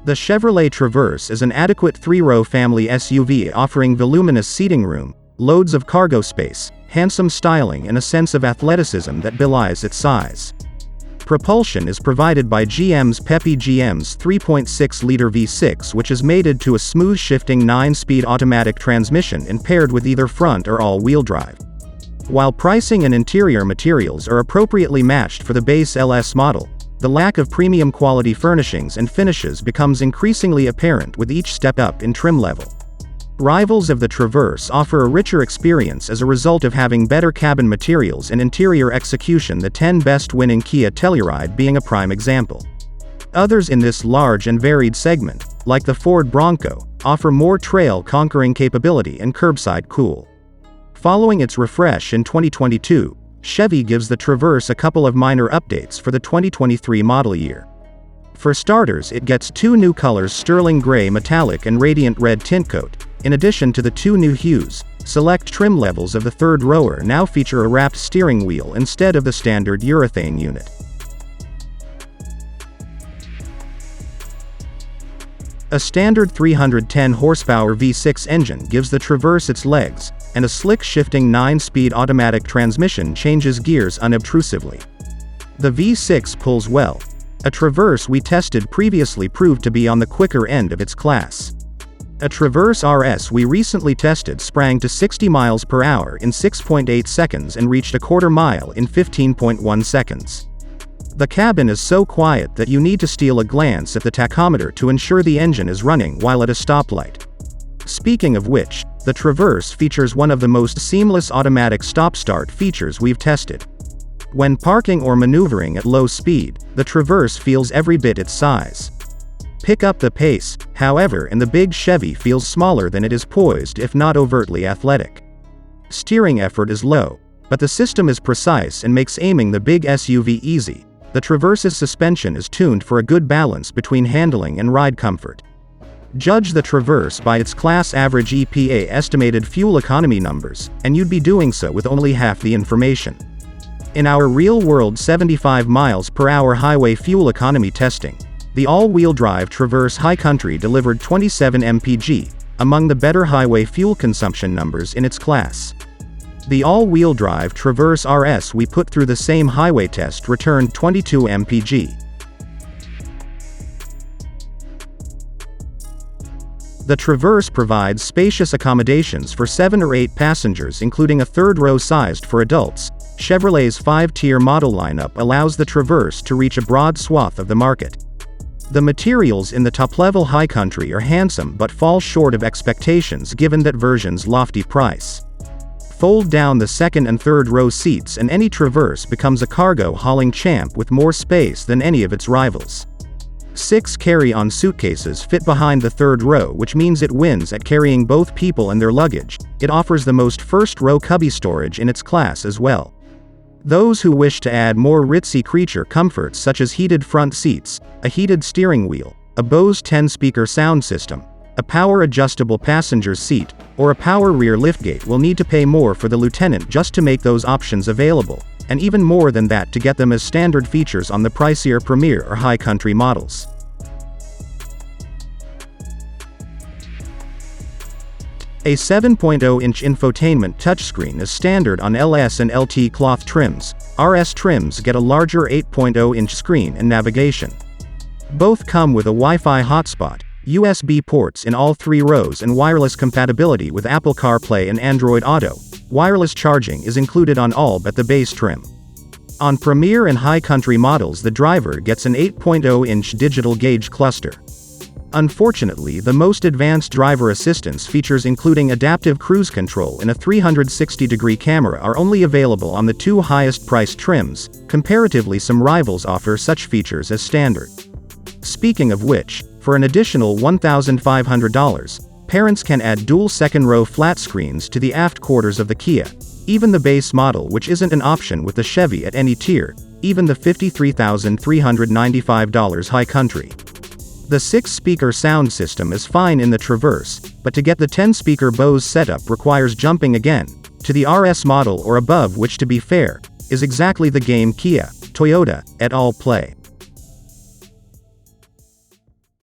The Chevrolet Traverse is an adequate three-row family SUV offering voluminous seating room, loads of cargo space, handsome styling and a sense of athleticism that belies its size. Propulsion is provided by GM's peppy GM's 3.6-liter V6, which is mated to a smooth-shifting 9-speed automatic transmission and paired with either front or all-wheel drive. While pricing and interior materials are appropriately matched for the base LS model, the lack of premium quality furnishings and finishes becomes increasingly apparent with each step up in trim level. Rivals of the Traverse offer a richer experience as a result of having better cabin materials and interior execution, the 10 best winning Kia Telluride being a prime example. Others in this large and varied segment, like the Ford Bronco, offer more trail-conquering capability and curbside cool. Following its refresh in 2022, Chevy gives the Traverse a couple of minor updates for the 2023 model year. For starters, it gets two new colors: sterling gray metallic and radiant red tint coat. In addition to the two new hues, select trim levels of the third rower now feature a wrapped steering wheel instead of the standard urethane unit. A standard 310 horsepower V6 engine gives the Traverse its legs, and a slick shifting 9-speed automatic transmission changes gears unobtrusively. The V6 pulls well. A Traverse we tested previously proved to be on the quicker end of its class. A Traverse RS we recently tested sprang to 60 miles per hour in 6.8 seconds and reached a quarter mile in 15.1 seconds. The cabin is so quiet that you need to steal a glance at the tachometer to ensure the engine is running while at a stoplight. Speaking of which, the Traverse features one of the most seamless automatic stop-start features we've tested. When parking or maneuvering at low speed, the Traverse feels every bit its size. Pick up the pace, however, and the big Chevy feels smaller than it is poised if not overtly athletic. Steering effort is low, but the system is precise and makes aiming the big SUV easy. The Traverse's suspension is tuned for a good balance between handling and ride comfort. Judge the Traverse by its class average EPA estimated fuel economy numbers, and you'd be doing so with only half the information. In our real-world 75 miles per hour highway fuel economy testing, the all-wheel drive Traverse High Country delivered 27 mpg, among the better highway fuel consumption numbers in its class. The all-wheel drive Traverse RS we put through the same highway test returned 22 mpg. The Traverse provides spacious accommodations for 7 or 8 passengers, including a third row sized for adults. Chevrolet's 5-tier model lineup allows the Traverse to reach a broad swath of the market. The materials in the top-level High Country are handsome but fall short of expectations given that version's lofty price. Fold down the second and third row seats and any Traverse becomes a cargo-hauling champ with more space than any of its rivals. 6 carry-on suitcases fit behind the third row, which means it wins at carrying both people and their luggage. It offers the most first-row cubby storage in its class as well. Those who wish to add more ritzy creature comforts such as heated front seats, a heated steering wheel, a Bose 10-speaker sound system, a power-adjustable passenger seat, or a power rear liftgate will need to pay more for the Lieutenant just to make those options available, and even more than that to get them as standard features on the pricier Premier or High Country models. A 7.0-inch infotainment touchscreen is standard on LS and LT cloth trims. RS trims get a larger 8.0-inch screen and navigation. Both come with a Wi-Fi hotspot, USB ports in all 3 rows and wireless compatibility with Apple CarPlay and Android Auto. Wireless charging is included on all but the base trim. On Premier and High Country models, the driver gets an 8.0-inch digital gauge cluster. Unfortunately, the most advanced driver assistance features, including adaptive cruise control and a 360-degree camera, are only available on the 2 highest-priced trims. Comparatively, some rivals offer such features as standard. Speaking of which, for an additional $1,500, parents can add dual second-row flat screens to the aft quarters of the Kia. Even the base model, which isn't an option with the Chevy at any tier, even the $53,395 High Country. The 6-speaker sound system is fine in the Traverse, but to get the 10-speaker Bose setup requires jumping again to the RS model or above, which, to be fair, is exactly the game Kia, Toyota, et al. Play.